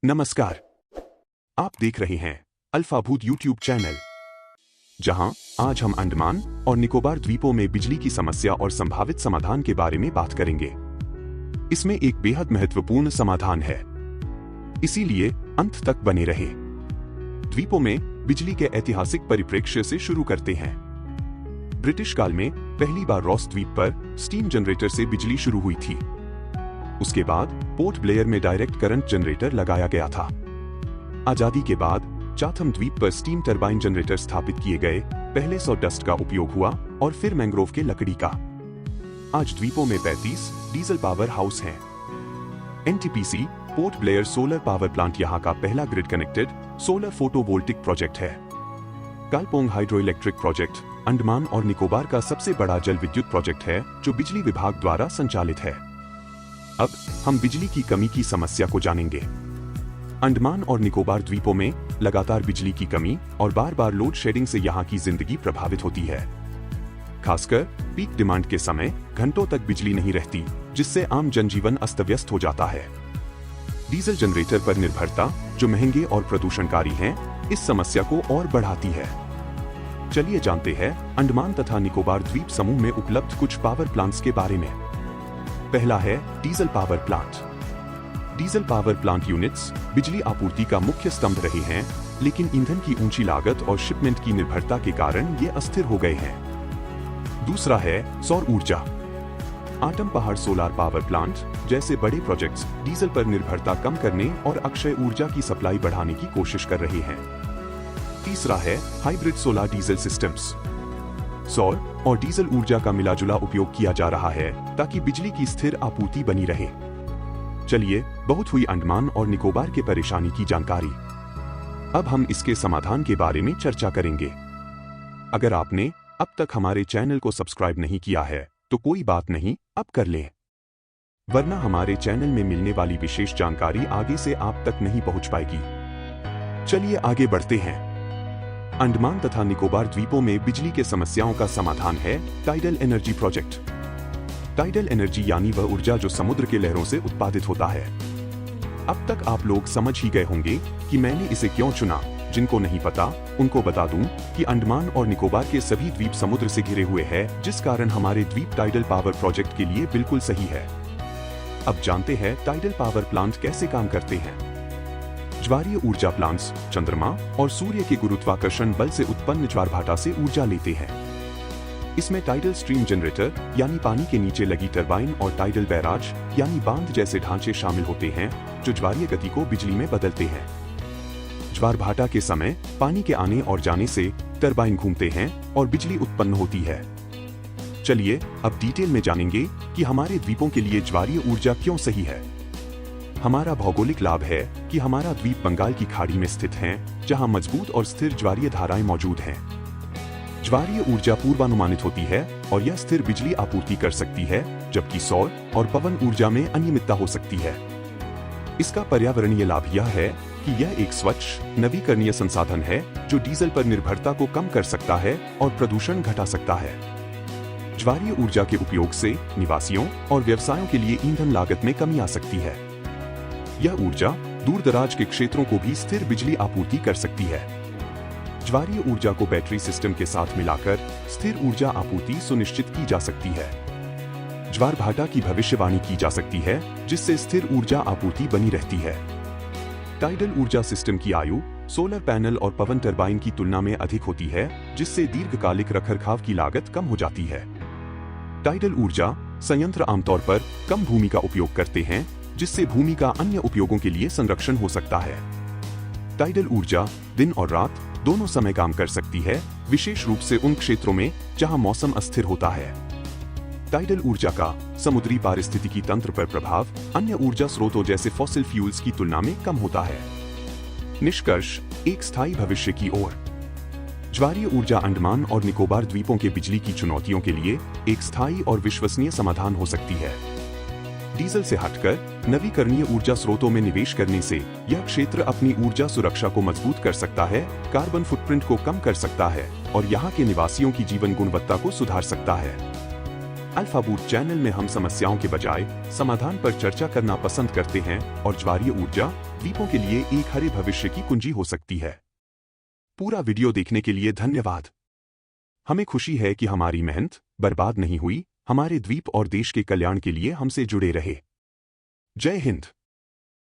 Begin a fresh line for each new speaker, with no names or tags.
नमस्कार। आप देख रहे हैं अल्फाभूत यूट्यूब चैनल, जहां आज हम अंडमान और निकोबार द्वीपों में बिजली की समस्या और संभावित समाधान के बारे में बात करेंगे। इसमें एक बेहद महत्वपूर्ण समाधान है, इसीलिए अंत तक बने रहे। द्वीपों में बिजली के ऐतिहासिक परिप्रेक्ष्य से शुरू करते हैं। ब्रिटिश काल में पहली बार रॉस द्वीप पर स्टीम जनरेटर से बिजली शुरू हुई थी। उसके बाद पोर्ट ब्लेयर में डायरेक्ट करंट जनरेटर लगाया गया था। आजादी के बाद चाथम द्वीप पर स्टीम टरबाइन जनरेटर स्थापित किए गए। पहले सॉडस्ट का उपयोग हुआ और फिर मैंग्रोव के लकड़ी का। आज द्वीपों में 35 डीजल पावर हाउस हैं। NTPC port Blair solar power plant यहां का पहला grid connected solar photovoltaic project है। कालपोंग हाइड्रो इलेक्ट्रिक प्रोजेक्ट अंडमान और निकोबार का सबसे बड़ा जल विद्युत प्रोजेक्ट है, जो बिजली विभाग द्वारा संचालित है। अब हम बिजली की कमी की समस्या को जानेंगे। अंडमान और निकोबार द्वीपों में लगातार बिजली की कमी और बार बार लोड शेडिंग से यहां की जिंदगी प्रभावित होती है। खासकर पीक डिमांड के समय घंटों तक बिजली नहीं रहती, जिससे आम जनजीवन अस्त व्यस्त हो जाता है। डीजल जनरेटर पर निर्भरता, जो महंगे और प्रदूषणकारी हैं, इस समस्या को और बढ़ाती है। चलिए जानते हैं अंडमान तथा निकोबार द्वीप समूह में उपलब्ध कुछ पावर प्लांट्स के बारे में। पहला है diesel power plant. Diesel power plant units बिजली आपूर्ति का मुख्य स्तंभ रहे हैं, लेकिन ईंधन की ऊंची लागत और शिपमेंट की निर्भरता के कारण ये अस्थिर हो गए हैं। दूसरा है सौर ऊर्जा। आटम पहाड़ सोलार पावर प्लांट जैसे बड़े प्रोजेक्ट्स डीजल पर निर्भरता कम करने और अक्षय ऊर्जा की सप्लाई बढ़ाने की कोशिश कर रहे हैं। तीसरा है हाइब्रिड सोलर डीजल सिस्टम्स। सौर और डीजल ऊर्जा का मिलाजुला उपयोग किया जा रहा है ताकि बिजली की स्थिर आपूर्ति बनी रहे। चलिए, बहुत हुई अंडमान और निकोबार के परेशानी की जानकारी। अब हम इसके समाधान के बारे में चर्चा करेंगे। अगर आपने अब तक हमारे चैनल को सब्सक्राइब नहीं किया है तो कोई बात नहीं, अब कर लें, वरना हमारे चैनल में मिलने वाली विशेष जानकारी आगे से आप तक नहीं पहुंच पाएगी। चलिए आगे बढ़ते हैं। अंडमान तथा निकोबार द्वीपों में बिजली के समस्याओं का समाधान है tidal energy project. Tidal energy यानी वह ऊर्जा जो समुद्र के लहरों से उत्पादित होता है। अब तक आप लोग समझ ही गए होंगे कि मैंने इसे क्यों चुना। जिनको नहीं पता उनको बता दूं कि अंडमान और निकोबार के सभी द्वीप समुद्र से घिरे हुए हैं, जिस कारण हमारे द्वीप टाइडल पावर प्रोजेक्ट के लिए बिल्कुल सही है। अब जानते हैं टाइडल पावर प्लांट कैसे काम करते हैं। ज्वारीय ऊर्जा प्लांट्स चंद्रमा और सूर्य के गुरुत्वाकर्षण बल से उत्पन्न ज्वारभाटा से ऊर्जा लेते हैं। इसमें टाइडल स्ट्रीम जनरेटर यानी पानी के नीचे लगी टरबाइन और टाइडल बैराज यानी बांध जैसे ढांचे शामिल होते हैं, जो ज्वारीय गति को बिजली में बदलते हैं। ज्वारभाटा के समय पानी के आने और जाने से टरबाइन घूमते हैं और बिजली उत्पन्न होती है। चलिए अब डिटेल में जानेंगे कि हमारे द्वीपों के लिए ज्वारीय ऊर्जा क्यों सही है। हमारा भौगोलिक लाभ है कि हमारा द्वीप बंगाल की खाड़ी में स्थित है, जहां मजबूत और स्थिर ज्वारीय धाराएं मौजूद हैं। ज्वारीय ऊर्जा पूर्वानुमानित होती है और यह स्थिर बिजली आपूर्ति कर सकती है, जबकि सौर और पवन ऊर्जा में अनियमितता हो सकती है। इसका पर्यावरणीय लाभ यह है कि यह एक स्वच्छ नवीकरणीय संसाधन है, जो डीजल पर निर्भरता को कम कर सकता है और प्रदूषण घटा सकता है। ज्वारीय ऊर्जा के उपयोग से निवासियों और व्यवसायों के लिए ईंधन लागत में कमी आ सकती है। यह ऊर्जा दूर दराज के क्षेत्रों को भी स्थिर बिजली आपूर्ति कर सकती है। ज्वारीय ऊर्जा को बैटरी सिस्टम के साथ मिलाकर स्थिर ऊर्जा आपूर्ति सुनिश्चित की जा सकती है। ज्वारभाटा की भविष्यवाणी की जा सकती है, जिससे स्थिर ऊर्जा आपूर्ति बनी रहती है। टाइडल ऊर्जा सिस्टम की आयु सोलर पैनल और पवन टरबाइन की तुलना में अधिक होती है, जिससे दीर्घकालिक रखरखाव की लागत कम हो जाती है। टाइडल ऊर्जा संयंत्र आमतौर पर कम भूमि का उपयोग करते हैं, जिससे भूमि का अन्य उपयोगों के लिए संरक्षण हो सकता है। टाइडल ऊर्जा दिन और रात दोनों समय काम कर सकती है, विशेष रूप से उन क्षेत्रों में जहां मौसम अस्थिर होता है। टाइडल ऊर्जा का समुद्री पारिस्थितिकी तंत्र पर प्रभाव अन्य ऊर्जा स्रोतों जैसे फॉसिल फ्यूल्स की तुलना में कम होता है। निष्कर्ष, एक स्थायी भविष्य की ओर। ज्वारीय ऊर्जा अंडमान और निकोबार द्वीपों के बिजली की चुनौतियों के लिए एक स्थायी और विश्वसनीय समाधान हो सकती है। डीजल से हटकर नवीकरणीय ऊर्जा स्रोतों में निवेश करने से यह क्षेत्र अपनी ऊर्जा सुरक्षा को मजबूत कर सकता है, कार्बन फुटप्रिंट को कम कर सकता है और यहाँ के निवासियों की जीवन गुणवत्ता को सुधार सकता है। अल्फाबूट चैनल में हम समस्याओं के बजाय समाधान पर चर्चा करना पसंद करते हैं और ज्वारीय ऊर्जा, द्वीपों के लिए एक हरे भविष्य की कुंजी हो सकती है। पूरा वीडियो देखने के लिए धन्यवाद। हमें खुशी है कि हमारी मेहनत बर्बाद नहीं हुई। हमारे द्वीप और देश के कल्याण के लिए हमसे जुड़े रहे। जय हिंद।